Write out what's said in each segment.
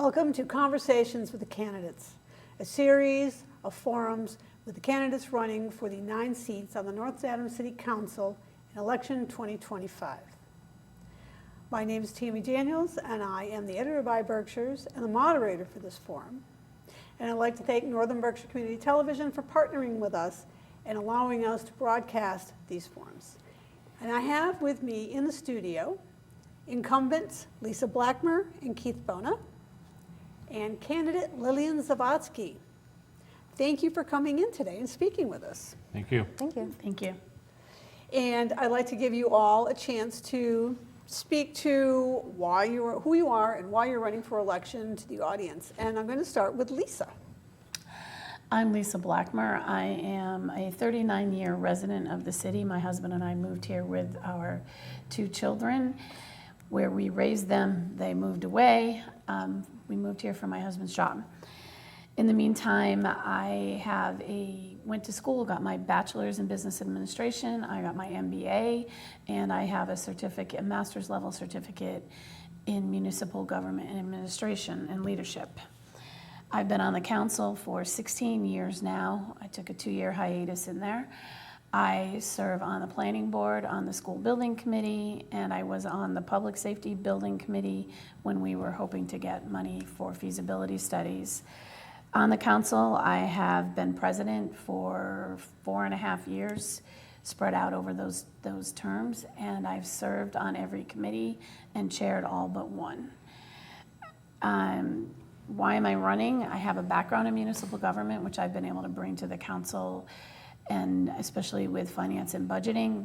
Welcome to Conversations with the Candidates, a series of forums with the candidates running for the 9 seats on the North Adams City Council in election 2025. My name is Tammy Daniels, and I am the editor of IBerkshires and the moderator for this forum. And I'd like to thank Northern Berkshire Community Television for partnering with us and allowing us to broadcast these forums. And I have with me in the studio incumbents Lisa Blackmer and Keith Bona, and candidate Lillian Zavatsky. Thank you for coming in today and speaking with us. Thank you. Thank you. Thank you. And I'd like to give you all a chance to speak to who you are and why you're running for election to the audience. And I'm going to start with Lisa. I'm Lisa Blackmer. I am a 39-year resident of the city. My husband and I moved here with our 2 children. Where we raised them, they moved away. We moved here for my husband's job. In the meantime, I went to school, got my bachelor's in business administration, I got my MBA, and I have a master's level certificate in municipal government and administration and leadership. I've been on the council for 16 years now. I took a 2-year hiatus in there. I serve on the planning board, on the school building committee, and I was on the public safety building committee when we were hoping to get money for feasibility studies. On the council, I have been president for 4.5 years, spread out over those terms, and I've served on every committee and chaired all but one. Why am I running? I have a background in municipal government, which I've been able to bring to the council, and especially with finance and budgeting.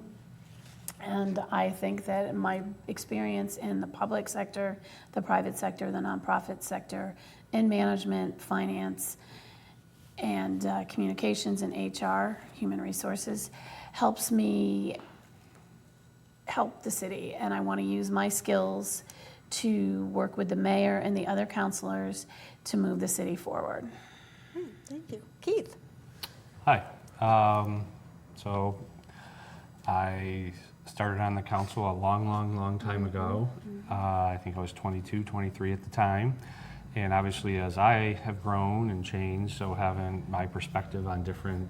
And I think that my experience in the public sector, the private sector, the nonprofit sector, in management, finance, and communications and HR, human resources, helps me help the city. And I want to use my skills to work with the mayor and the other councilors to move the city forward. Thank you. Keith. Hi. So I started on the council a long time ago. I think I was 22, 23 at the time. And obviously as I have grown and changed, so having my perspective on different,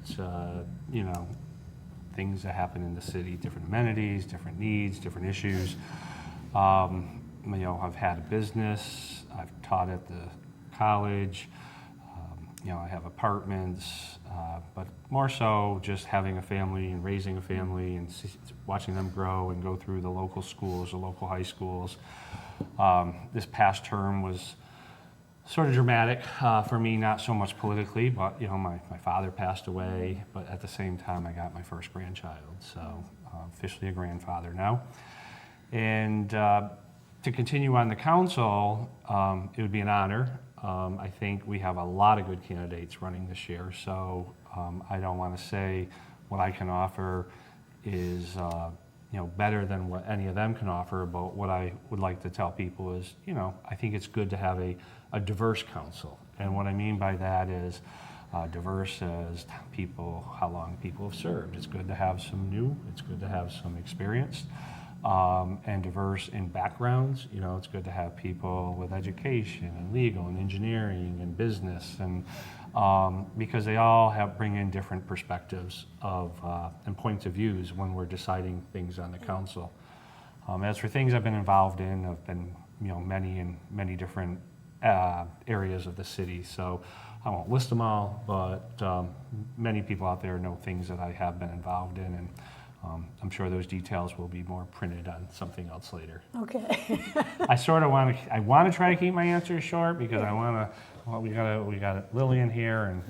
things that happen in the city, different amenities, different needs, different issues. I've had a business, I've taught at the college, I have apartments, but more so just having a family and raising a family and watching them grow and go through the local schools, the local high schools. This past term was sort of dramatic for me, not so much politically, but my father passed away, but at the same time I got my first grandchild, so officially a grandfather now. And to continue on the council, it would be an honor. I think we have a lot of good candidates running this year, so I don't want to say what I can offer is better than what any of them can offer, but what I would like to tell people is, I think it's good to have a diverse council. And what I mean by that is diverse as people, how long people have served. It's good to have some new, it's good to have some experienced. And diverse in backgrounds. It's good to have people with education and legal and engineering and business, and because they all bring in different perspectives and points of views when we're deciding things on the council. As for things I've been involved in, I've been many different areas of the city. So I won't list them all, but many people out there know things that I have been involved in, and I'm sure those details will be more printed on something else later. Okay. I want to try to keep my answers short because we got Lillian here, and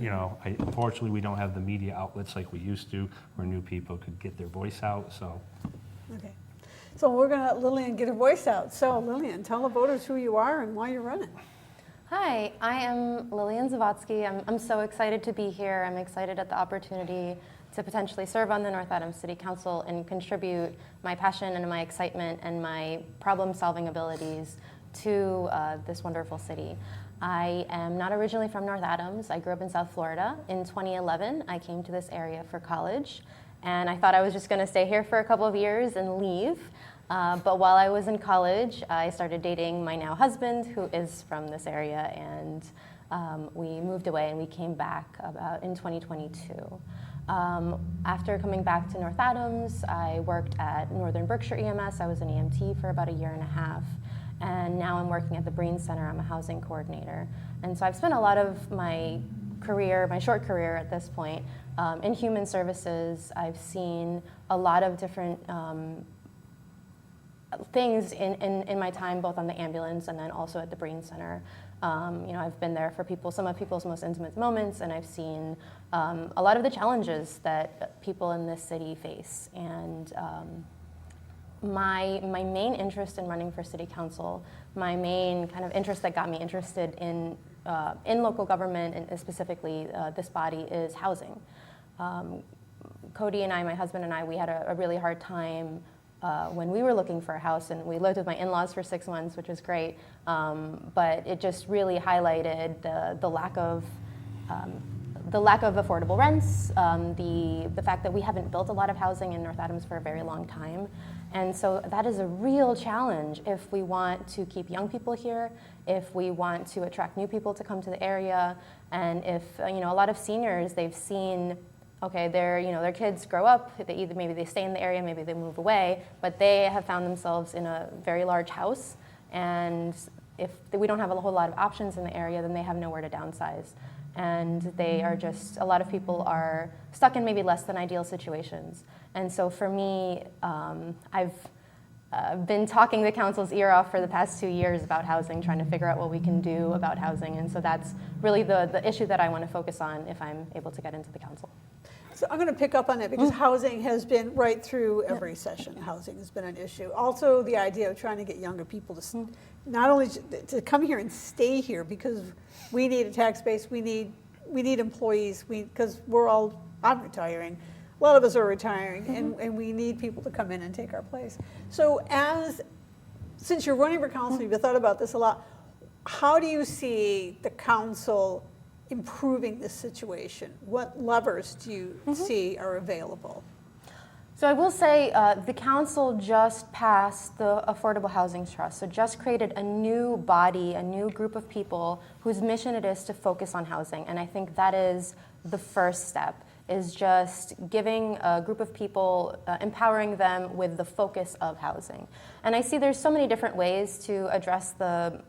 unfortunately we don't have the media outlets like we used to, where new people could get their voice out. So. Okay. So we're going to let Lillian get her voice out. So Lillian, tell the voters who you are and why you're running. Hi, I am Lillian Zavatsky. I'm so excited to be here. I'm excited at the opportunity to potentially serve on the North Adams City Council and contribute my passion and my excitement and my problem-solving abilities to this wonderful city. I am not originally from North Adams. I grew up in South Florida. In 2011, I came to this area for college, and I thought I was just going to stay here for a couple of years and leave. But while I was in college, I started dating my now husband, who is from this area, and we moved away and we came back about in 2022. After coming back to North Adams, I worked at Northern Berkshire EMS. I was an EMT for about a year and a half. And now I'm working at the Breen Center. I'm a housing coordinator. And so I've spent a lot of my career, my short career at this point, in human services. I've seen a lot of different things in my time, both on the ambulance and then also at the Breen Center. I've been there for some of people's most intimate moments, and I've seen a lot of the challenges that people in this city face. And my main interest in running for city council, my main kind of interest that got me interested in local government and specifically this body is housing. Cody and I, my husband and I, we had a really hard time when we were looking for a house, and we lived with my in-laws for 6 months, which was great, but it just really highlighted the lack of affordable rents, the fact that we haven't built a lot of housing in North Adams for a very long time. And so that is a real challenge if we want to keep young people here, if we want to attract new people to come to the area, and if a lot of seniors, they've seen, okay, their kids grow up, maybe they stay in the area, maybe they move away, but they have found themselves in a very large house, and if we don't have a whole lot of options in the area, then they have nowhere to downsize. And they are just, a lot of people are stuck in maybe less than ideal situations. And so for me, I've been talking the council's ear off for the past 2 years about housing, trying to figure out what we can do about housing. And so that's really the issue that I want to focus on if I'm able to get into the council. So I'm going to pick up on that because housing has been right through every session. Housing has been an issue. Also, the idea of trying to get younger people to not only to come here and stay here, because we need a tax base, we need employees, because I'm retiring, a lot of us are retiring, and we need people to come in and take our place. So since you're running for council, you've thought about this a lot. How do you see the council improving this situation? What levers do you see are available? So I will say the council just passed the Affordable Housing Trust, so just created a new body, a new group of people whose mission it is to focus on housing. And I think that is the first step, is just giving a group of people, empowering them with the focus of housing. And I see there's so many different ways to address the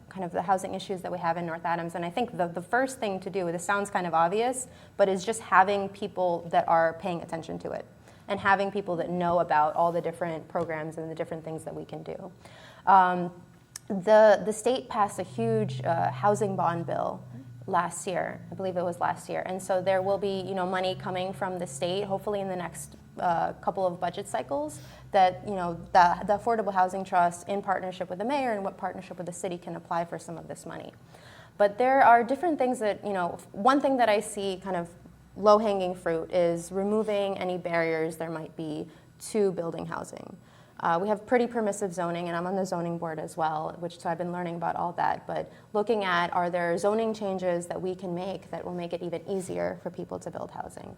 housing issues that we have in North Adams. And I think the first thing to do, this sounds kind of obvious, but is just having people that are paying attention to it, and having people that know about all the different programs and the different things that we can do. The state passed a huge housing bond bill last year. I believe it was last year. And so there will be money coming from the state, hopefully in the next couple of budget cycles, that the Affordable Housing Trust, in partnership with the mayor and what partnership with the city, can apply for some of this money. But there are different things that, one thing that I see kind of low-hanging fruit is removing any barriers there might be to building housing. We have pretty permissive zoning, and I'm on the zoning board as well, so I've been learning about all that, but looking at, are there zoning changes that we can make that will make it even easier for people to build housing?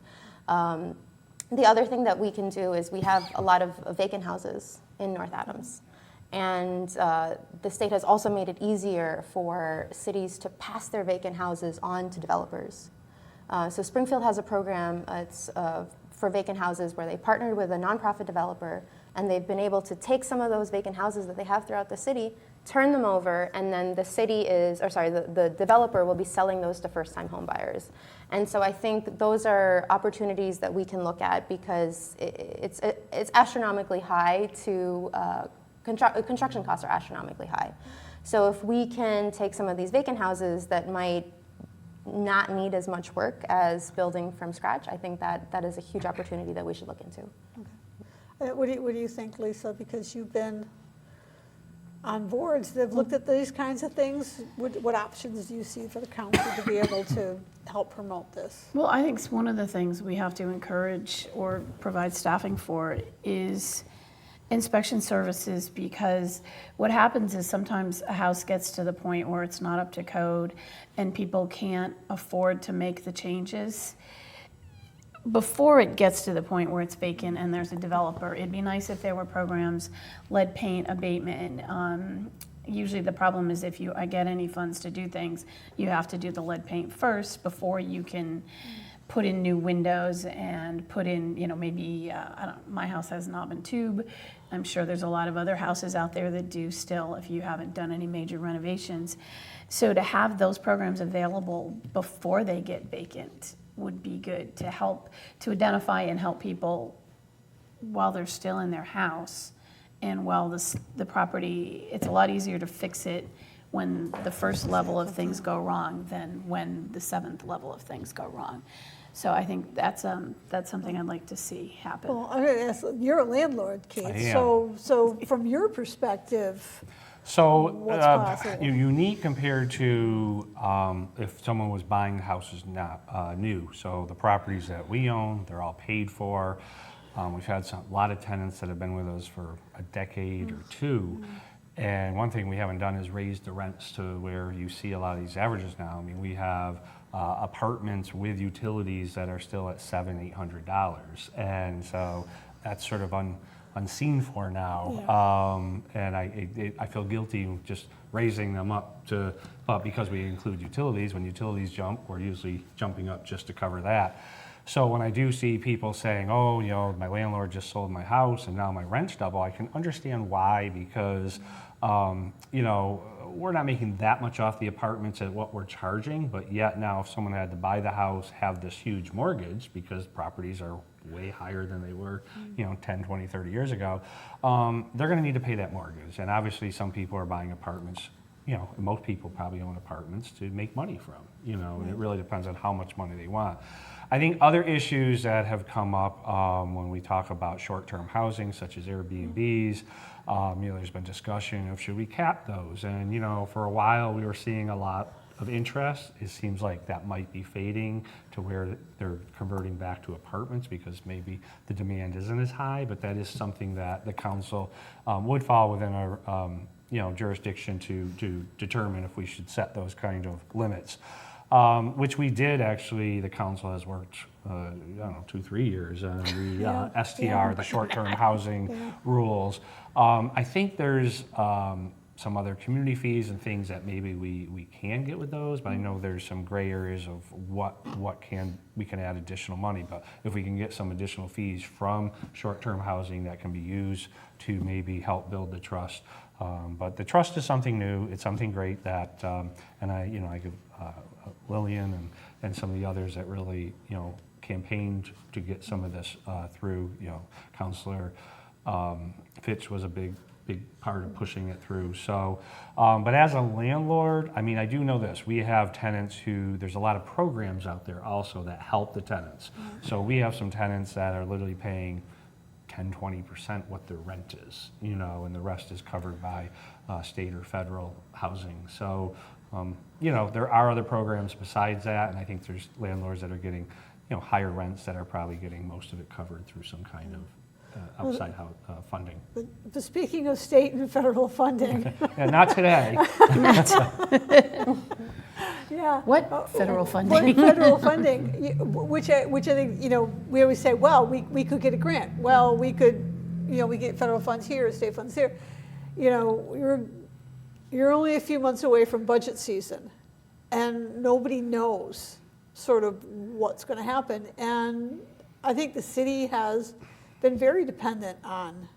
The other thing that we can do is we have a lot of vacant houses in North Adams. And the state has also made it easier for cities to pass their vacant houses on to developers. So Springfield has a program, it's for vacant houses, where they partnered with a nonprofit developer, and they've been able to take some of those vacant houses that they have throughout the city, turn them over, and then the developer will be selling those to first-time home buyers. And so I think those are opportunities that we can look at, because it's astronomically high to, construction costs are astronomically high. So if we can take some of these vacant houses that might not need as much work as building from scratch, I think that is a huge opportunity that we should look into. Okay. What do you think, Lisa? Because you've been on boards that have looked at these kinds of things. What options do you see for the council to be able to help promote this? Well, I think one of the things we have to encourage or provide staffing for is inspection services, because what happens is sometimes a house gets to the point where it's not up to code and people can't afford to make the changes. before it gets to the point where it's vacant and there's a developer, it'd be nice if there were programs, lead paint abatement. Usually the problem is if you get any funds to do things, you have to do the lead paint first before you can put in new windows and put in, maybe, my house has knob and tube. I'm sure there's a lot of other houses out there that do still, if you haven't done any major renovations. So to have those programs available before they get vacant would be good to help, to identify and help people while they're still in their house. And while the property, it's a lot easier to fix it when the first level of things go wrong than when the seventh level of things go wrong. So I think that's something I'd like to see happen. Well, I'm going to ask, you're a landlord, Keith. I am. So from your perspective, So what's possible? unique compared to if someone was buying houses not new. So the properties that we own, they're all paid for. We've had a lot of tenants that have been with us for a decade or two. And one thing we haven't done is raise the rents to where you see a lot of these averages now. I mean, we have apartments with utilities that are still at $700, $800. And so that's sort of unseen for now. And I feel guilty just raising them up to, but because we include utilities, when utilities jump, we're usually jumping up just to cover that. So when I do see people saying, oh, my landlord just sold my house and now my rent's double, I can understand why, because, we're not making that much off the apartments at what we're charging, but yet now if someone had to buy the house, have this huge mortgage, because properties are way higher than they were, 10, 20, 30 years ago, they're gonna need to pay that mortgage. And obviously some people are buying apartments, most people probably own apartments to make money from, and it really depends on how much money they want. I think other issues that have come up when we talk about short-term housing, such as Airbnbs, there's been discussion of should we cap those? And for a while we were seeing a lot of interest. It seems like that might be fading to where they're converting back to apartments because maybe the demand isn't as high. But that is something that the council would fall within our jurisdiction to determine if we should set those kind of limits. Which we did actually, the council has worked, 2-3 years on the STR, the short-term housing rules. I think there's some other community fees and things that maybe we can get with those, but I know there's some gray areas of what we can add additional money. But if we can get some additional fees from short-term housing that can be used to maybe help build the trust. But the trust is something new. It's something great that, and I give Lillian and some of the others that really, campaigned to get some of this through. Councilor Fitch was a big part of pushing it through. So, but as a landlord, I do know this. We have tenants there's a lot of programs out there also that help the tenants. So we have some tenants that are literally paying 10-20% what their rent is, and the rest is covered by state or federal housing. So, there are other programs besides that, and I think there's landlords that are getting, higher rents that are probably getting most of it covered through some kind of outside funding. But speaking of state and federal funding. Yeah, not today. Yeah. What federal funding? Federal funding, which I think, we always say, well, we could get a grant. Well, we could, we get federal funds here, state funds here. You're only a few months away from budget season, and nobody knows sort of what's going to happen. And I think the city has been very dependent on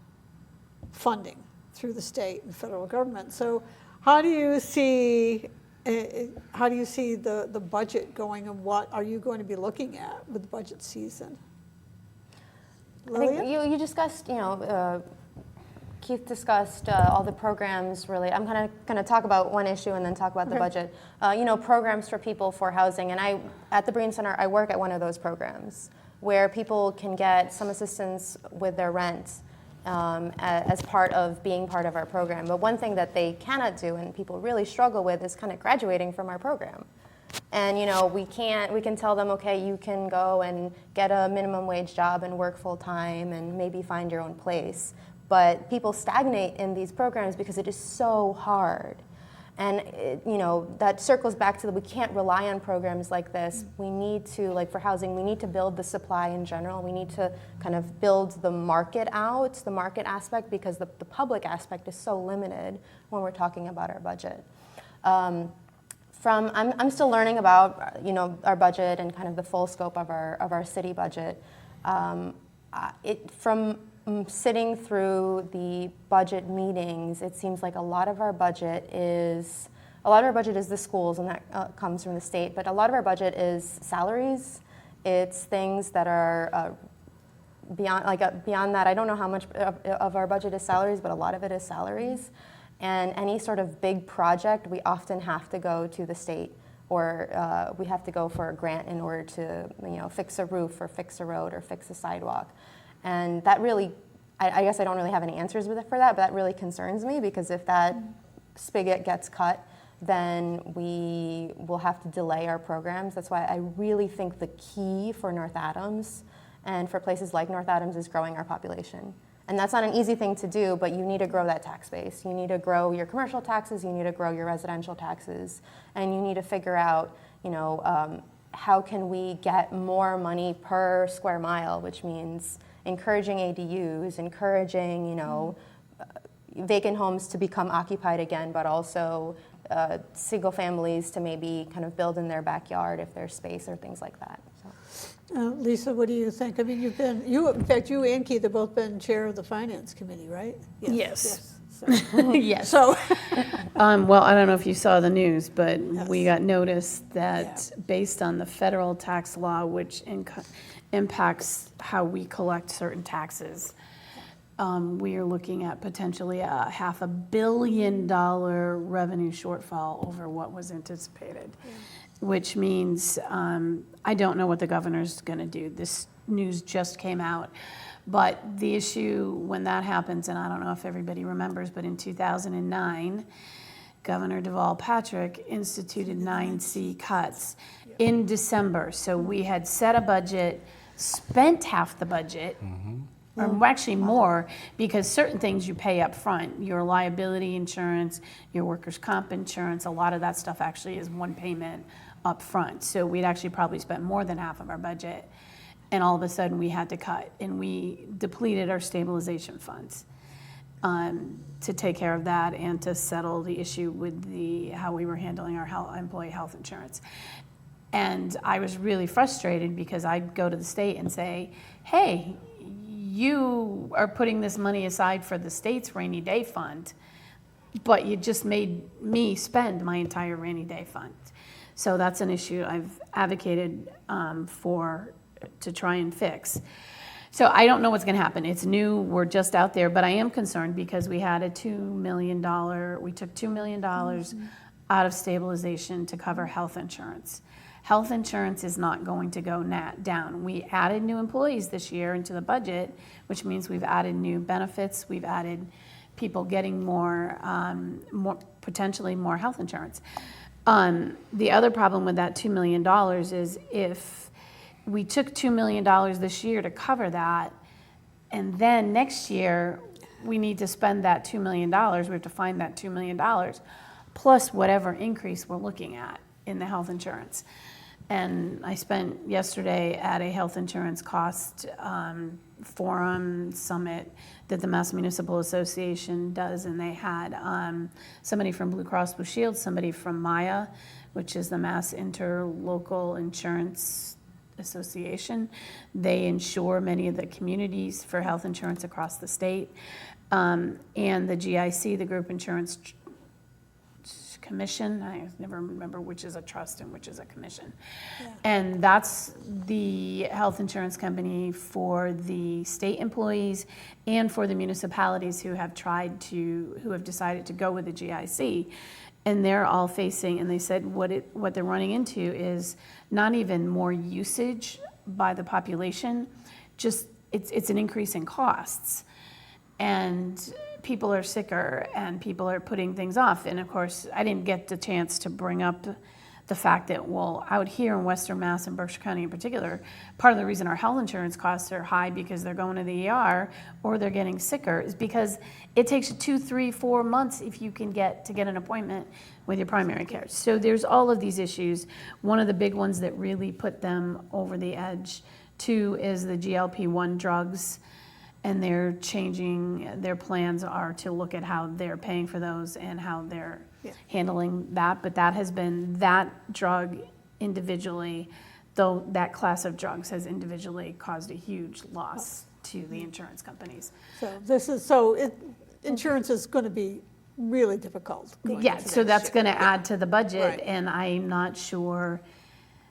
funding through the state and federal government. So how do you see the budget going, and what are you going to be looking at with the budget season? Lillian? I think you discussed, Keith discussed all the programs, really. I'm kind of going to talk about one issue and then talk about the budget. Programs for people for housing. And at the Breen Center, I work at one of those programs where people can get some assistance with their rent as part of being part of our program. But one thing that they cannot do and people really struggle with is kind of graduating from our program. And we can tell them, okay, you can go and get a minimum wage job and work full time and maybe find your own place. But people stagnate in these programs because it is so hard. And that circles back to we can't rely on programs like this. We need to, like for housing, we need to build the supply in general. We need to kind of build the market out, the market aspect, because the public aspect is so limited when we're talking about our budget. I'm still learning about our budget and kind of the full scope of our city budget. From sitting through the budget meetings, it seems like a lot of our budget is the schools, and that comes from the state. But a lot of our budget is salaries. It's things that are beyond that. I don't know how much of our budget is salaries, but a lot of it is salaries. And any sort of big project, we often have to go to the state, or we have to go for a grant in order to fix a roof or fix a road or fix a sidewalk. And that really, I guess I don't really have any answers for that, but that really concerns me, because if that spigot gets cut, then we will have to delay our programs. That's why I really think the key for North Adams and for places like North Adams is growing our population. And that's not an easy thing to do, but you need to grow that tax base. You need to grow your commercial taxes, you need to grow your residential taxes, and you need to figure out, how can we get more money per square mile, which means encouraging ADUs, encouraging, vacant homes to become occupied again, but also single families to maybe kind of build in their backyard if there's space or things like that. So. Lisa, what do you think? I mean, in fact, you and Keith have both been chair of the Finance Committee, right? Yes. So, Yes. so Well, I don't know if you saw the news, but Yes. we got notice that based on the federal tax law, which impacts how we collect certain taxes, we are looking at potentially a $500 million revenue shortfall over what was anticipated, which means I don't know what the governor's going to do. This news just came out. But the issue when that happens, and I don't know if everybody remembers, but in 2009, Governor Deval Patrick instituted 9C cuts in December. So we had set a budget, spent half the budget, or actually more, because certain things you pay up front, your liability insurance, your workers' comp insurance, a lot of that stuff actually is one payment up front. So we'd actually probably spent more than half of our budget. And all of a sudden we had to cut, and we depleted our stabilization funds to take care of that and to settle the issue with how we were handling our employee health insurance. And I was really frustrated because I'd go to the state and say, hey, you are putting this money aside for the state's rainy day fund, but you just made me spend my entire rainy day fund. So that's an issue I've advocated to try and fix. So I don't know what's going to happen. It's new. We're just out there, but I am concerned because we had we took $2 million out of stabilization to cover health insurance. Health insurance is not going to go down. We added new employees this year into the budget, which means we've added new benefits. We've added people getting potentially more health insurance. The other problem with that $2 million is if we took $2 million this year to cover that, and then next year we need to spend that $2 million. We have to find that $2 million plus whatever increase we're looking at in the health insurance. And I spent yesterday at a health insurance cost forum summit that the Mass Municipal Association does, and they had somebody from Blue Cross Blue Shield, somebody from MIA, which is the Mass Interlocal Insurance Association. They insure many of the communities for health insurance across the state. And the GIC, the Group Insurance Commission, I never remember which is a trust and which is a commission. Yeah. And that's the health insurance company for the state employees and for the municipalities who have decided to go with the GIC. And they're all facing, and they said what they're running into is not even more usage by the population, just it's an increase in costs. And people are sicker and people are putting things off. And of course, I didn't get the chance to bring up the fact that, well, out here in Western Mass and Berkshire County in particular, part of the reason our health insurance costs are high because they're going to the ER or they're getting sicker is because it takes you 2, 3, 4 months if you can get an appointment with your primary care. So there's all of these issues. One of the big ones that really put them over the edge too is the GLP-1 drugs, and they're changing, their plans are to look at how they're paying for those and how they're handling that. But that has been, that drug individually, though that class of drugs has individually caused a huge loss to the insurance companies. So insurance is going to be really difficult. Yeah, so that's going to add to the budget, Right. and I'm not sure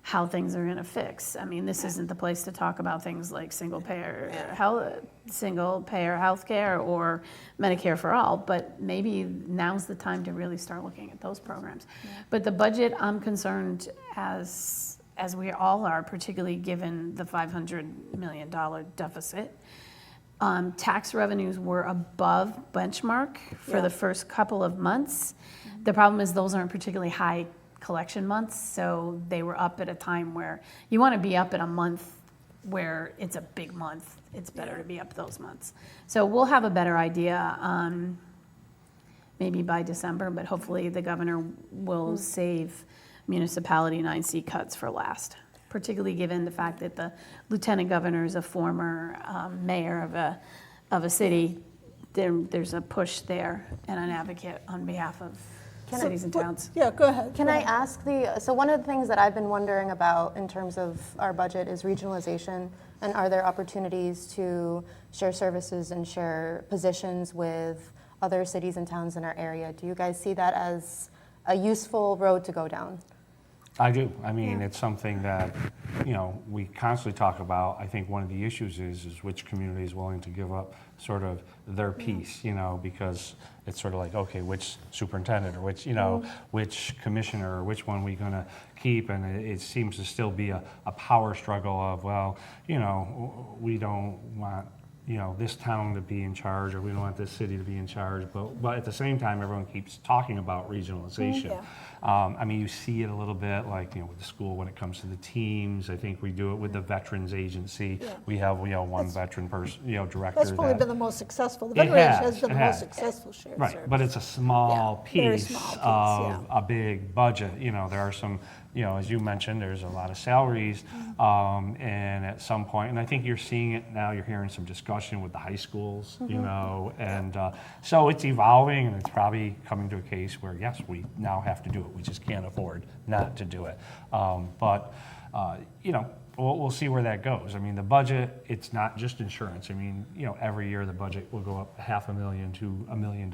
how things are going to fix. I mean, this isn't the place to talk about things like single payer healthcare or Medicare for all, but maybe now's the time to really start looking at those programs. But the budget, I'm concerned, as we all are, particularly given the $500 million deficit. Tax revenues were above benchmark for the first couple of months. The problem is those aren't particularly high collection months, so they were up at a time where you want to be up at a month where it's a big month. It's better to be up those months. So we'll have a better idea maybe by December, but hopefully the governor will save municipality 9C cuts for last, particularly given the fact that the lieutenant governor is a former mayor of a city. There's a push there and an advocate on behalf of cities and towns. Yeah, go ahead. Can I ask so one of the things that I've been wondering about in terms of our budget is regionalization, and are there opportunities to share services and share positions with other cities and towns in our area? Do you guys see that as a useful road to go down? I do. I mean, it's something that, we constantly talk about. I think one of the issues is which community is willing to give up sort of their piece, because it's sort of like, okay, which superintendent or which commissioner or which one we going to keep, and it seems to still be a power struggle of, well, we don't want this town to be in charge, or we don't want this city to be in charge, but at the same time, everyone keeps talking about regionalization. I mean, you see it a little bit, like, with the school when it comes to the teams. I think we do it with the Veterans Agency. We have, one veteran person, director. That's probably been the most successful. The Veterans has been the most successful shared service. Right, but it's a small very piece small piece, of a big budget. There are some, as you mentioned, there's a lot of salaries, and at some point, and I think you're seeing it now, you're hearing some discussion with the high schools, and so it's evolving, and it's probably coming to a case where, yes, we now have to do it. We just can't afford not to do it. But we'll see where that goes. I mean, the budget, it's not just insurance. I mean, every year the budget will go up $500,000 to $1 million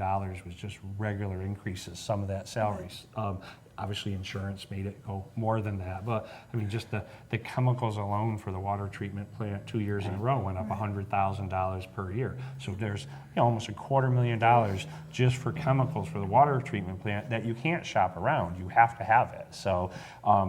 with just regular increases, some of that salaries. Obviously, insurance made it go more than that. But, I mean, just the chemicals alone for the water treatment plant 2 years in a row went up $100,000 per year. So there's almost $250,000 just for chemicals for the water treatment plant that you can't shop around. You have to have it. So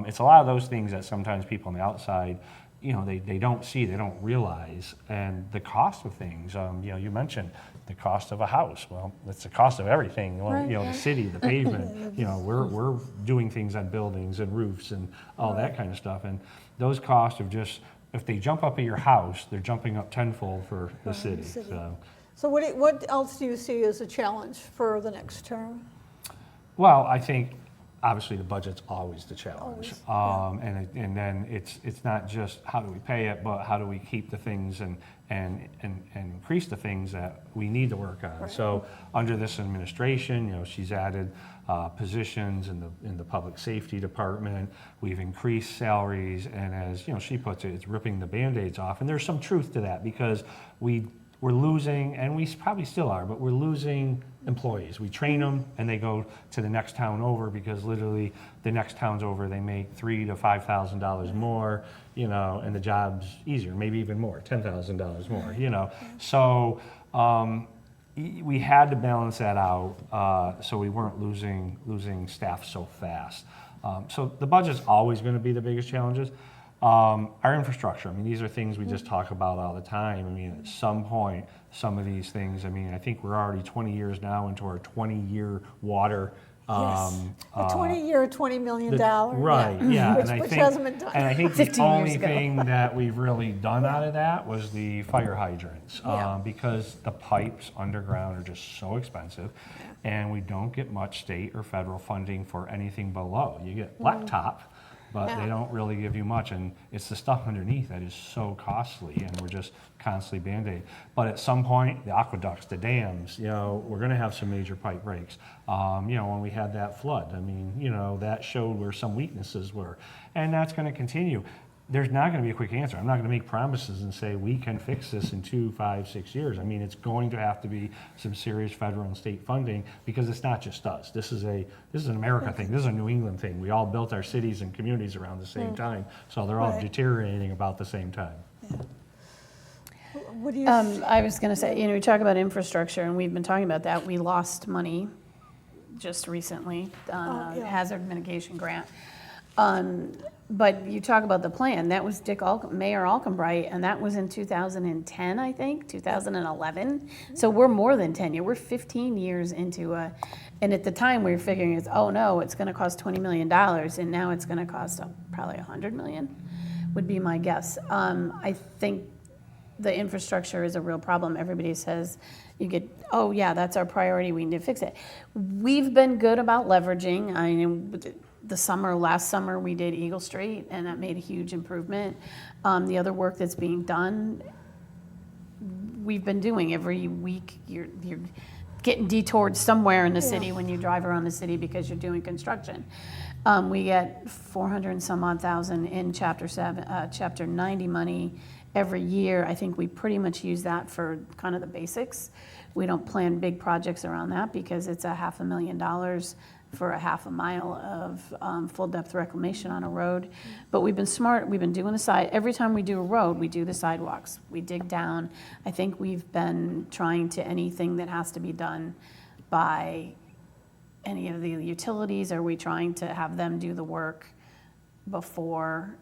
it's a lot of those things that sometimes people on the outside, they don't see, they don't realize. And the cost of things, you mentioned the cost of a house. Well, it's the cost of everything. The city, the pavement. We're doing things on buildings and roofs and all that kind of stuff. And those costs of just, if they jump up at your house, they're jumping up tenfold for the city. So what else do you see as a challenge for the next term? Well, I think obviously the budget's always the challenge. And then it's not just how do we pay it, but how do we keep the things and increase the things that we need to work on. Right. So under this administration, she's added positions in the public safety department. We've increased salaries, and as she puts it, it's ripping the Band-Aids off. And there's some truth to that, because we're losing, and we probably still are, but we're losing employees. We train them and they go to the next town over, because literally the next town's over, they make $3,000 to $5,000 more, and the job's easier, maybe even more, $10,000 more, So we had to balance that out, so we weren't losing staff so fast. So the budget's always going to be the biggest challenges. Our infrastructure, I mean, these are things we just talk about all the time. I mean, at some point, some of these things, I mean, I think we're already 20 years now into our 20-year water Yes. A 20-year, $20 million. Right, yeah. Which, and I which think, hasn't been done. And I think 15 the only years ago. thing that we've really done out of that was the fire hydrants. Yeah. Because the pipes underground are just so expensive, and we don't get much state or federal funding for anything below. You get blacktop, but Yeah. they don't really give you much, and it's the stuff underneath that is so costly, and we're just constantly Band-Aid. But at some point, the aqueducts, the dams, we're gonna have some major pipe breaks. When we had that flood, I mean, that showed where some weaknesses were, and that's gonna continue. There's not gonna be a quick answer. I'm not gonna make promises and say we can fix this in 2, 5, 6 years. I mean, it's going to have to be some serious federal and state funding, because it's not just us. This is an America thing. This is a New England thing. We all built our cities and communities around the same time, so they're all Right. deteriorating about the same time. What do you, I was going to say, we talk about infrastructure, and we've been talking about that. We lost money just recently on a yeah. hazard mitigation grant. But you talk about the plan, that was Mayor Alcombright, and that was in 2010, I think, 2011. So we're more than 10 years, we're 15 years into and at the time we were figuring it's going to cost $20 million, and now it's going to cost probably $100 million, would be my guess. I think the infrastructure is a real problem. Everybody says, that's our priority, we need to fix it. We've been good about leveraging. I mean, last summer we did Eagle Street, and that made a huge improvement. The other work that's being done, we've been doing every week. You're getting detoured somewhere in the city when you drive around the city because you're doing construction. We get 400 and some odd thousand in Chapter 90 money every year. I think we pretty much use that for kind of the basics. We don't plan big projects around that because it's $500,000 for a half a mile of full depth reclamation on a road. But we've been smart, we've been doing every time we do a road, we do the sidewalks. We dig down. I think we've been trying to anything that has to be done by any of the utilities, are we trying to have them do the work before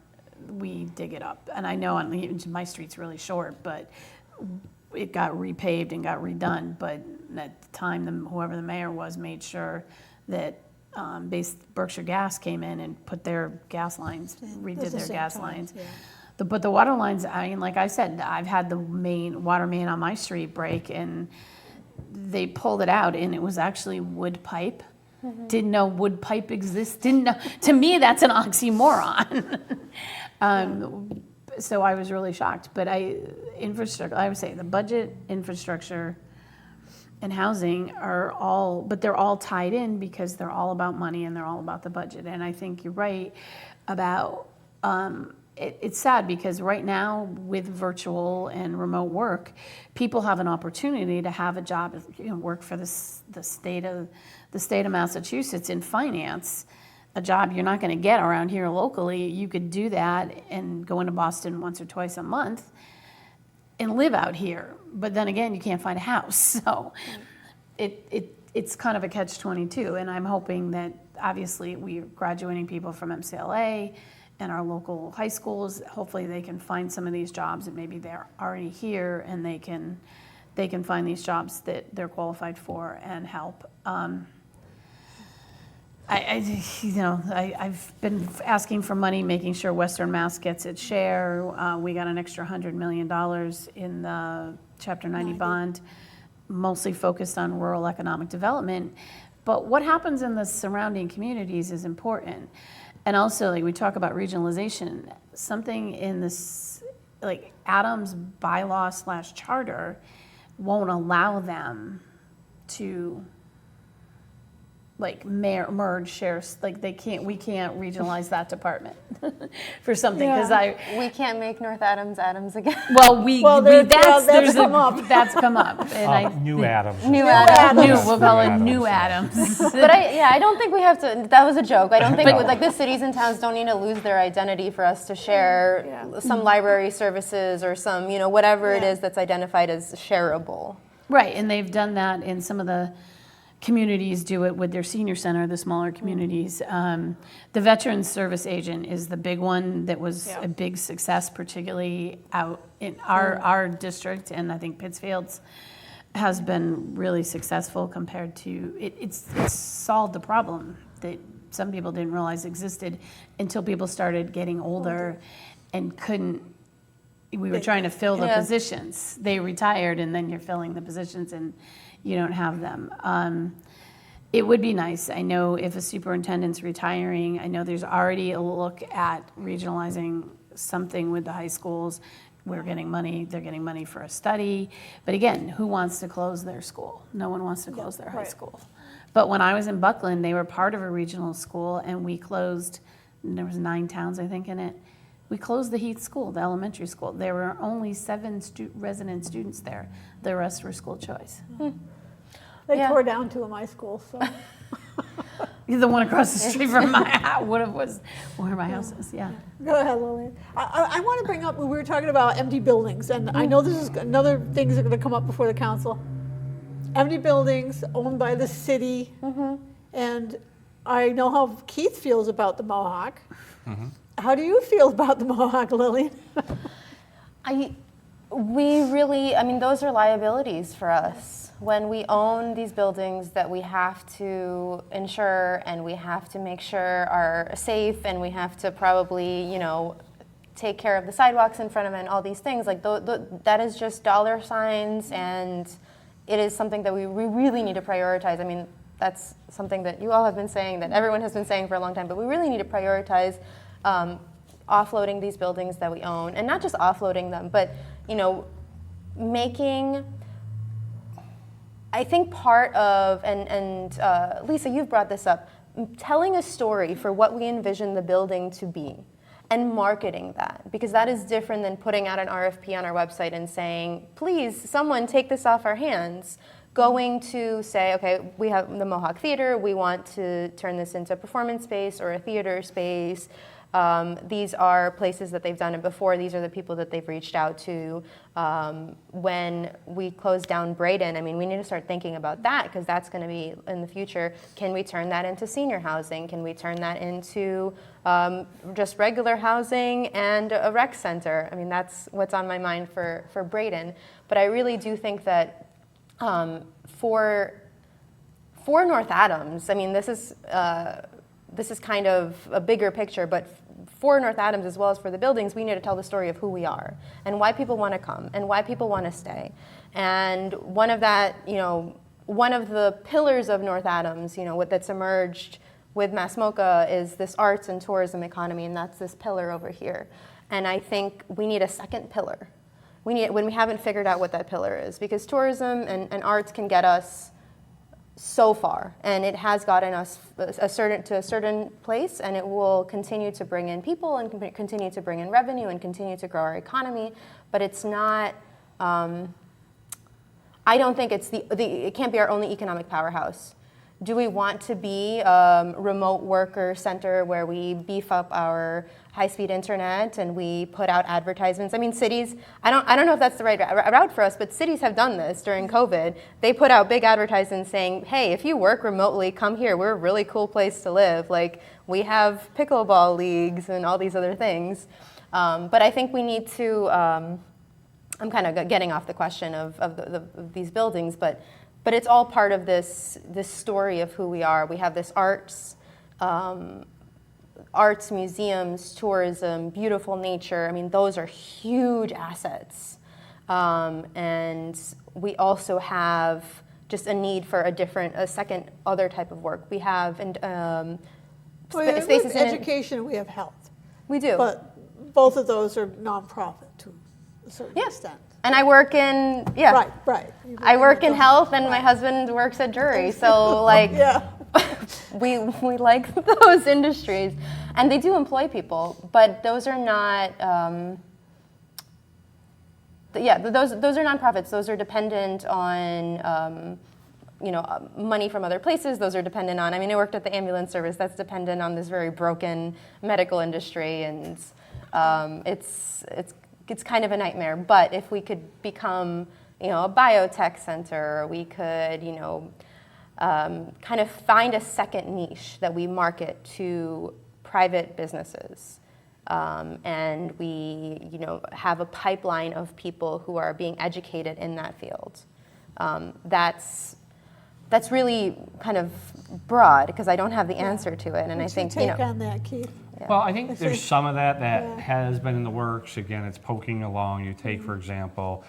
we dig it up? And I know my street's really short, but it got repaved and got redone. But at the time, whoever the mayor was made sure that Berkshire Gas came in and put their gas lines, redid their gas lines. yeah. But the water lines, like I said, I've had the main water main on my street break, and they pulled it out, and it was actually wood pipe. Didn't know wood pipe exists. Didn't know. To me, that's an oxymoron. So I was really shocked. But infrastructure, I would say the budget, infrastructure, and housing they're all tied in because they're all about money and they're all about the budget. And I think you're right about, it's sad because right now with virtual and remote work, people have an opportunity to have a job, work for the state of Massachusetts in finance, a job you're not going to get around here locally. You could do that and go into Boston once or twice a month and live out here. But then again, you can't find a house. So it's kind of a catch-22. And I'm hoping that obviously we're graduating people from MCLA and our local high schools. Hopefully they can find some of these jobs, and maybe they're already here and they can find these jobs that they're qualified for and help. I've been asking for money, making sure Western Mass gets its share. We got an extra $100 million in the Chapter 90 bond, mostly focused on rural economic development. But what happens in the surrounding communities is important. And also, we talk about regionalization, something in this, Adams bylaw / charter won't allow them to merge shares, we can't regionalize that department for something, because We can't make North Adams Adams again. that's come up. That's come up. And New Adams. we'll call it New Adams. But I don't think we have to, that was a joke. I don't think, the cities and towns don't need to lose their identity for us to share some library services or some, whatever it is that's identified as shareable. Right, and they've done that in some of the communities, do it with their senior center, the smaller communities. The Veterans Service Agent is the big one that was a big success, particularly out in our district, and I think Pittsfield's. has been really successful compared to, it's solved the problem that some people didn't realize existed until people started getting older and we were trying to fill the positions. They retired and then you're filling the positions and you don't have them. It would be nice. I know if a superintendent's retiring, I know there's already a look at regionalizing something with the high schools. We're getting money, they're getting money for a study. But again, who wants to close their school? No one wants to close their high school. But when I was in Buckland, they were part of a regional school and we closed, and there was 9 towns, I think, in it. We closed the Heath School, the elementary school. There were only 7 resident students there. The rest were school choice. They tore down 2 of my schools, so. The one across the street from my house, was where my house is, yeah. Go ahead, Lillian. I want to bring up, we were talking about empty buildings, and I know this is another thing that's going to come up before the council. Empty buildings owned by the city, and I know how Keith feels about the Mohawk. How do you feel about the Mohawk, Lillian? Those are liabilities for us. When we own these buildings that we have to insure and we have to make sure are safe and we have to probably, take care of the sidewalks in front of it and all these things, like that is just dollar signs, and it is something that we really need to prioritize. I mean, that's something that you all have been saying, that everyone has been saying for a long time, but we really need to prioritize offloading these buildings that we own, and not just offloading them, but making, I think part of, and Lisa, you've brought this up, telling a story for what we envision the building to be and marketing that, because that is different than putting out an RFP on our website and saying, please, someone take this off our hands. Going to say, okay, we have the Mohawk Theater, we want to turn this into a performance space or a theater space. These are places that they've done it before. These are the people that they've reached out to. When we close down Braden, we need to start thinking about that, because that's going to be in the future. Can we turn that into senior housing? Can we turn that into just regular housing and a rec center? That's what's on my mind for Braden. But I really do think that for North Adams, this is kind of a bigger picture, but for North Adams as well as for the buildings, we need to tell the story of who we are and why people want to come and why people want to stay. And one of the pillars of North Adams, that's emerged with Masmoka is this arts and tourism economy, and that's this pillar over here. And I think we need a second pillar. When we haven't figured out what that pillar is, because tourism and arts can get us so far, and it has gotten us to a certain place, and it will continue to bring in people and continue to bring in revenue and continue to grow our economy. But it's not. I don't think it can't be our only economic powerhouse. Do we want to be a remote worker center where we beef up our high-speed internet and we put out advertisements? Cities, I don't know if that's the right route for us, but cities have done this during COVID. They put out big advertisements saying, hey, if you work remotely, come here. We're a really cool place to live. Like, we have pickleball leagues and all these other things. But I think we need to, I'm kind of getting off the question of these buildings, but it's all part of this story of who we are. We have this arts, museums, tourism, beautiful nature. Those are huge assets. And we also have just a need for a second, other type of work. We have spaces we have education, we have health. We do. But both of those are nonprofit to a certain extent. And I work in, Right. I work in health, and my husband works at jury. So, we like those industries, and they do employ people. But those are not, those are nonprofits. Those are dependent on, money from other places. Those are dependent on. I worked at the ambulance service. That's dependent on this very broken medical industry, and it's kind of a nightmare. But if we could become, a biotech center, we could, kind of find a second niche that we market to private businesses. And we, have a pipeline of people who are being educated in that field. That's really kind of broad because I don't have the answer to it, and What's I think your take on that, Keith? Well, I think Is there's there- some of that Yeah. has been in the works. Again, it's poking along. You take, for example,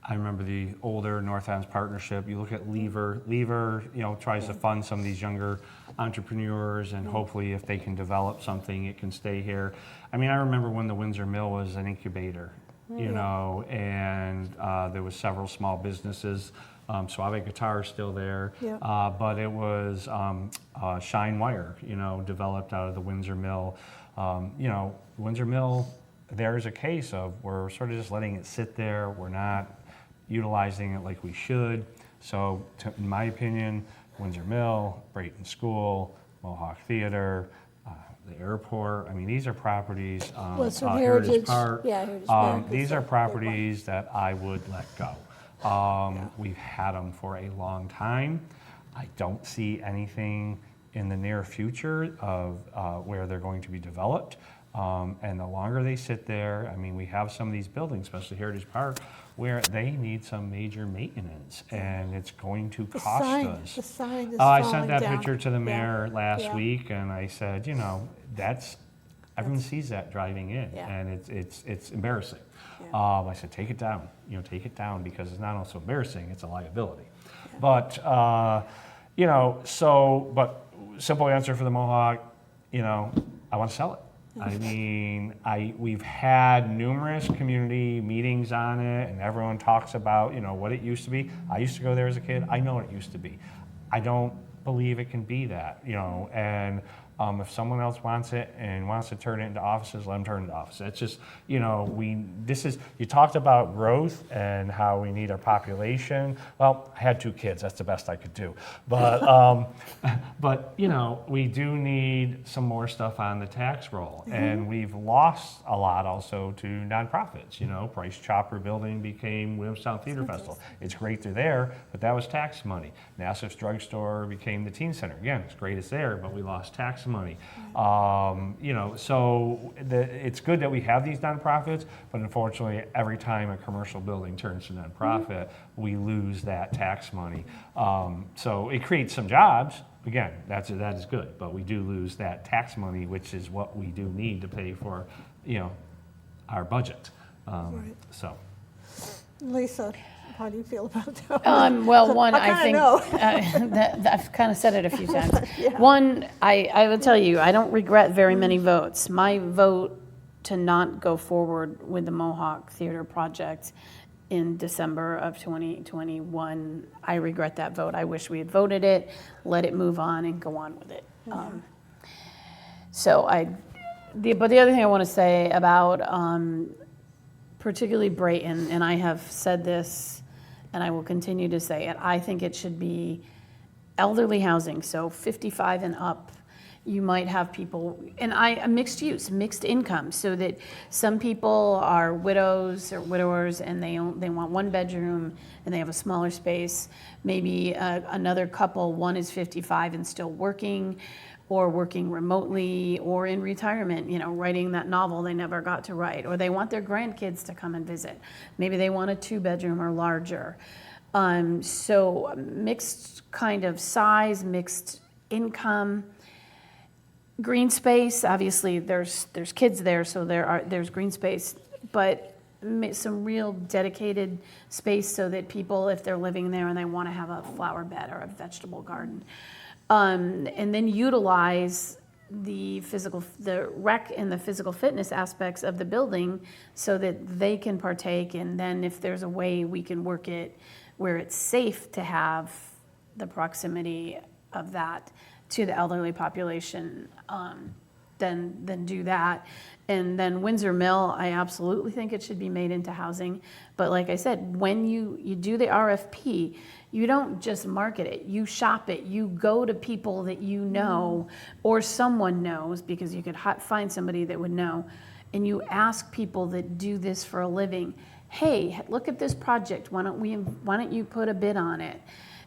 I remember the older North Adams Partnership. You look at Lever. Lever, tries to fund some of these younger entrepreneurs, and hopefully, if they can develop something, it can stay here. I mean, I remember when the Windsor Mill was an incubator, and there was several small businesses. Suave Guitar is still there, Yeah. but it was Shine Wire, developed out of the Windsor Mill. Windsor Mill, there's a case of we're sort of just letting it sit there. We're not utilizing it like we should. So, in my opinion, Windsor Mill, Brayton School, Mohawk Theater, the airport. I mean, these are properties. Western Heritage Heritage. Park. Yeah, Heritage Park is These a are big one. properties that I would let go. We've had them for a long time. I don't see anything in the near future of where they're going to be developed. And the longer they sit there, I mean, we have some of these buildings, especially Heritage Park, where they need some major maintenance, and it's going to cost us. The sign is I falling sent that down. picture to the mayor Yeah. last Yeah. week, and I said, everyone sees that driving in, Yeah. and it's embarrassing. Yeah. I said, take it down, take it down, because it's not also embarrassing, it's a liability. But, but simple answer for the Mohawk, I want to sell it. I mean, we've had numerous community meetings on it, and everyone talks about, what it used to be. I used to go there as a kid. I know what it used to be. I don't believe it can be that, and if someone else wants it and wants to turn it into offices, let them turn it into offices. It's just, you talked about growth and how we need our population. Well, I had 2 kids, that's the best I could do. But, we do need some more stuff on the tax roll. And we've lost a lot also to nonprofits. Price Chopper Building became Williamstown Theater Festival. It's great they're there, but that was tax money. Nassif's Drugstore became the Teen Center. Again, it's great it's there, but we lost tax money. It's good that we have these nonprofits, but unfortunately, every time a commercial building turns to nonprofit, we lose that tax money. So it creates some jobs. Again, that is good, but we do lose that tax money, which is what we do need to pay for, our budget. Right. So. Lisa, how do you feel about that? Well, one, I think, know. I've kind of said it a few times. One, I will tell you, I don't regret very many votes. My vote to not go forward with the Mohawk Theater project in December of 2021, I regret that vote. I wish we had voted it, let it move on, and go on with it. But the other thing I want to say about particularly Brayton, and I have said this, and I will continue to say it, I think it should be elderly housing, so 55 and up. You might have people, and mixed use, mixed income, so that some people are widows or widowers, and they want 1 bedroom, and they have a smaller space. Maybe another couple, one is 55 and still working, or working remotely, or in retirement, writing that novel they never got to write, or they want their grandkids to come and visit. Maybe they want a 2-bedroom or larger. So mixed kind of size, mixed income. Green space, obviously there's kids there, so there's green space, but some real dedicated space so that people, if they're living there and they want to have a flower bed or a vegetable garden, and then utilize the rec and the physical fitness aspects of the building so that they can partake, and then if there's a way we can work it where it's safe to have the proximity of that to the elderly population, then do that. And then Windsor Mill, I absolutely think it should be made into housing. But like I said, when you do the RFP, you don't just market it, you shop it, you go to people that you know or someone knows, because you could find somebody that would know, and you ask people that do this for a living, hey, look at this project, why don't you put a bid on it?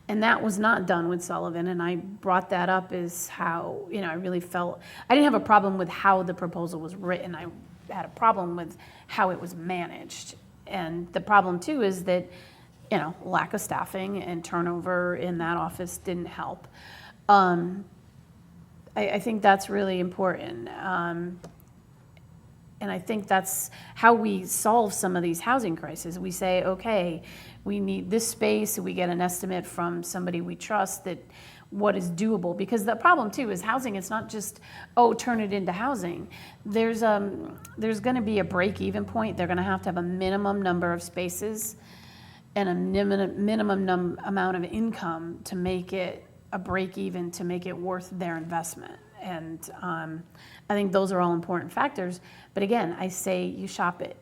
And that was not done with Sullivan, and I brought that up as how, I really felt, I didn't have a problem with how the proposal was written, I had a problem with how it was managed. And the problem too is that lack of staffing and turnover in that office didn't help. I think that's really important. And I think that's how we solve some of these housing crises. We say, okay, we need this space, we get an estimate from somebody we trust that what is doable. Because the problem too is housing, it's not just, oh, turn it into housing. There's gonna be a break-even point. They're gonna have to have a minimum number of spaces and a minimum amount of income to make it a break-even, to make it worth their investment. And I think those are all important factors. But again, I say you shop it.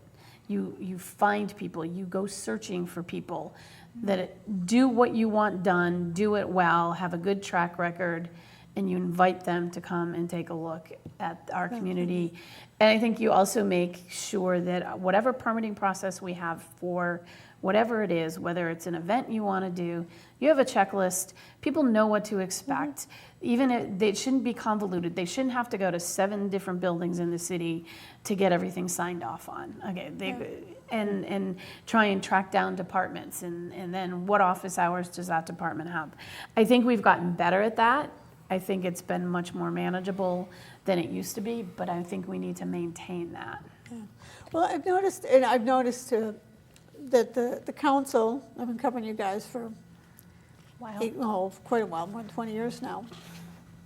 You find people, you go searching for people that do what you want done, do it well, have a good track record, and you invite them to come and take a look at our community. And I think you also make sure that whatever permitting process we have for whatever it is, whether it's an event you want to do, you have a checklist, people know what to expect. Even they shouldn't be convoluted. They shouldn't have to go to 7 different buildings in the city to get everything signed off on. Okay, and try and track down departments, and then what office hours does that department have? I think we've gotten better at that. I think it's been much more manageable than it used to be, but I think we need to maintain that. Yeah. Well, I've noticed that the council, I've been covering you guys for quite a while, more than 20 years now,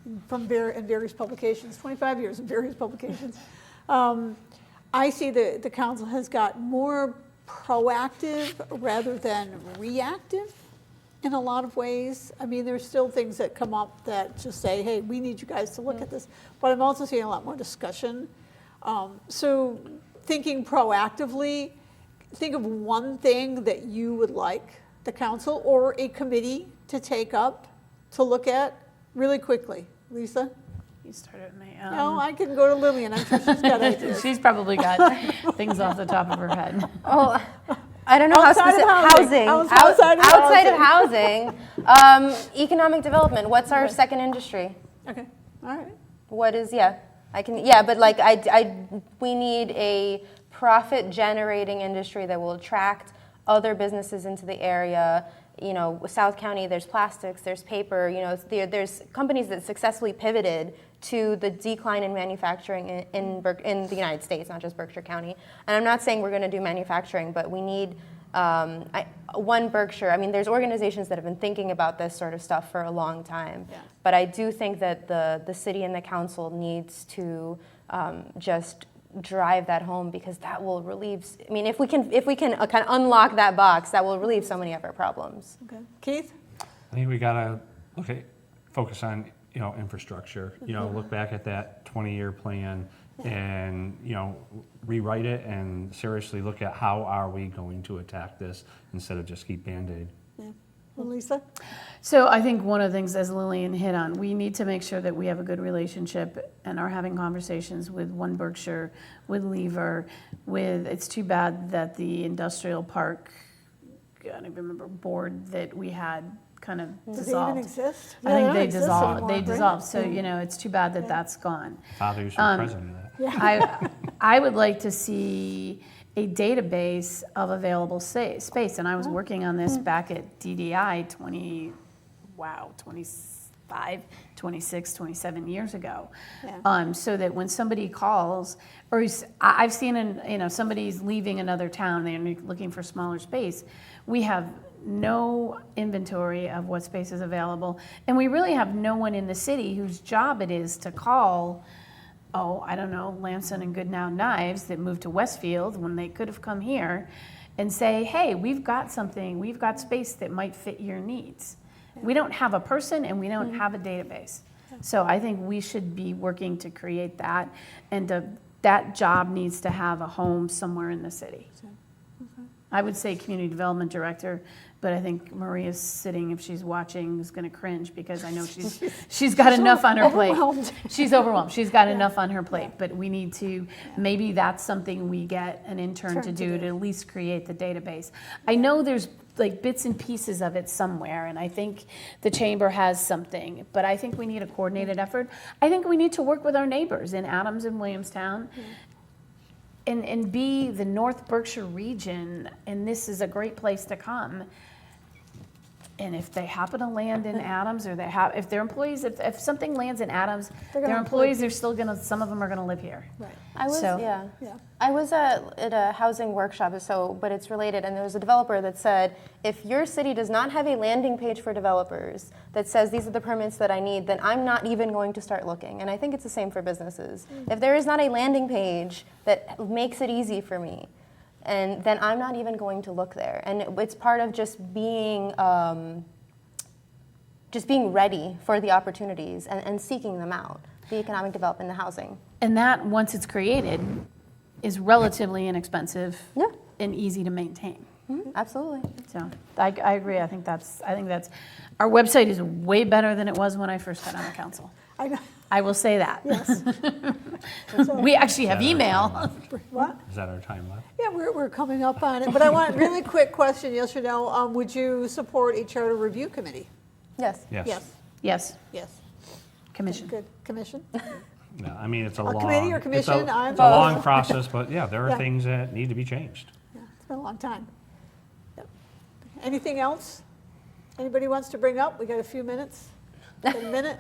in various publications, 25 years in various publications. I see the council has got more proactive rather than reactive in a lot of ways. I mean, there's still things that come up that just say, hey, we need you guys to look at this. But I'm also seeing a lot more discussion. So thinking proactively, think of one thing that you would like the council or a committee to take up, to look at really quickly. Lisa? You started with me. No, I can go to Lillian. I'm sure she's got ideas. She's probably got things off the top of her head. Oh, I don't know Outside how of specific. housing. Outside of housing, economic development. What's our second industry? Okay, all right. What is, but like we need a profit generating industry that will attract other businesses into the area. South County, there's plastics, there's paper, there's companies that successfully pivoted to the decline in manufacturing in the United States, not just Berkshire County. And I'm not saying we're going to do manufacturing, but we need one Berkshire. I mean, there's organizations that have been thinking about this sort of stuff for a long time. Yeah. But I do think that the city and the council needs to just drive that home, because that will relieve. I mean, if we can kind of unlock that box, that will relieve so many of our problems. Okay, Keith. I think we gotta focus on infrastructure. Look back at that 20-year plan and rewrite it and seriously look at how are we going to attack this instead of just keep Band-Aid. Yeah. Well, Lisa? So I think one of the things, as Lillian hit on, we need to make sure that we have a good relationship and are having conversations with One Berkshire, with Lever, it's too bad that the industrial park, I don't even remember, board that we had kind of dissolved. Does it even exist? I think they dissolved. They dissolved. So it's too bad that that's gone. Father used to be president of that. Yeah. I would like to see a database of available space, and I was working on this back at DDI 25, 26, 27 years ago. Yeah. So that when somebody calls, or I've seen somebody's leaving another town, they're looking for smaller space, we have no inventory of what space is available, and we really have no one in the city whose job it is to call, I don't know, Lamson and Goodnow Knives that moved to Westfield when they could have come here and say, hey, we've got something, we've got space that might fit your needs. We don't have a person and we don't have a database. So I think we should be working to create that, and that job needs to have a home somewhere in the city. I would say community development director, but I think Maria's sitting, if she's watching, is going to cringe, because I know she's got enough on her plate. She's overwhelmed. She's got enough on her plate, but we need to, maybe that's something we get an intern to do, to at least create the database. I know there's like bits and pieces of it somewhere, and I think the chamber has something, but I think we need a coordinated effort. I think we need to work with our neighbors in Adams and Williamstown and B, the North Berkshire region, and this is a great place to come. And if they happen to land in Adams, or if their employees, if something lands in Adams, They're gonna their employees are still gonna, some of them are gonna live here. Right. I was, So- yeah. Yeah. I was at a housing workshop, but it's related, and there was a developer that said, if your city does not have a landing page for developers that says these are the permits that I need, then I'm not even going to start looking. And I think it's the same for businesses. If there is not a landing page that makes it easy for me, and then I'm not even going to look there. And it's part of just being ready for the opportunities and seeking them out, the economic development, the housing. And that, once it's created, is relatively inexpensive Yeah. and easy to maintain. Absolutely. So I agree. I think that's, our website is way better than it was when I first got on the council. I know. I will say that. Yes. We actually have Is that our email. time left? What? Is that our time left? Yeah, we're coming up on it, but I want a really quick question, yes or no. Would you support a charter review committee? Yes. Yes. Yes, Yes, yes. commission. Good, commission? No, I mean, it's a A long. committee or it's a- commission? I'm It's a long both. process, but yeah, there are Yeah. things that need to be changed. Yeah, it's been a long time. Yep. Anything else anybody wants to bring up? We got a few minutes. Got a minute?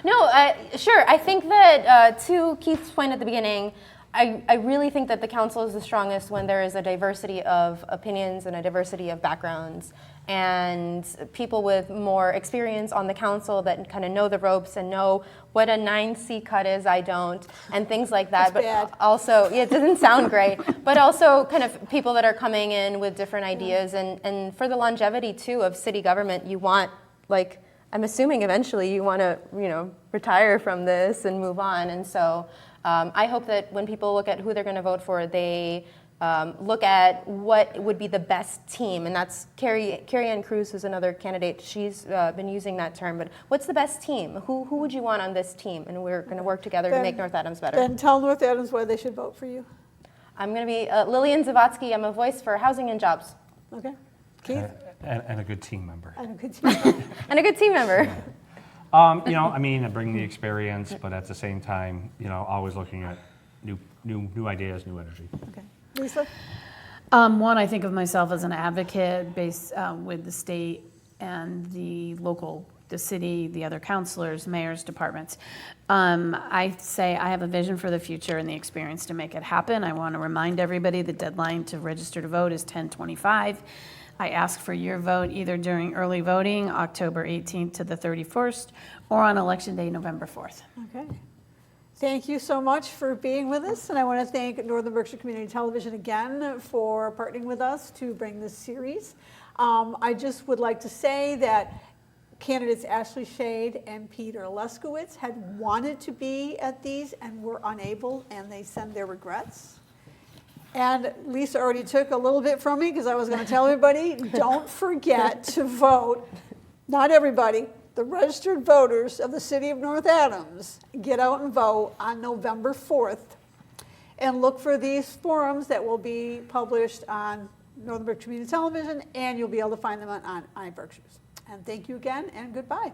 No, sure. I think that to Keith's point at the beginning, I really think that the council is the strongest when there is a diversity of opinions and a diversity of backgrounds, and people with more experience on the council that kind of know the ropes and know what a 9C cut is, I don't, and things like that. That's bad. Also, yeah, it doesn't sound great, but also kind of people that are coming in with different ideas, and for the longevity too of city government, you want, like, I'm assuming eventually you want to, retire from this and move on. And so I hope that when people look at who they're going to vote for, they look at what would be the best team. And that's Carrie Ann Cruz, who's another candidate. She's been using that term. But what's the best team? Who would you want on this team? And we're going to work together to Then- make North Adams better. Then tell North Adams why they should vote for you. I'm going to be Lillian Zavatsky. I'm a voice for housing and jobs. Okay? Keith? And a good team member. I don't continue. And a good team member. I mean, I bring the experience, but at the same time, always looking at new ideas, new energy. Okay. Lisa? One, I think of myself as an advocate based with the state and the local, the city, the other councilors, mayors, departments. I say I have a vision for the future and the experience to make it happen. I want to remind everybody the deadline to register to vote is 10/25. I ask for your vote either during early voting, October 18th to the 31st, or on Election Day, November 4th. Okay. Thank you so much for being with us, and I want to thank Northern Berkshire Community Television again for partnering with us to bring this series. I just would like to say that candidates Ashley Shade and Peter Leskowitz had wanted to be at these and were unable, and they send their regrets. And Lisa already took a little bit from me because I was going to tell everybody, don't forget to vote. Not everybody, the registered voters of the city of North Adams, get out and vote on November 4th. And look for these forums that will be published on Northern Berkshire Community Television, and you'll be able to find them on IBerkshires. And thank you again, and goodbye.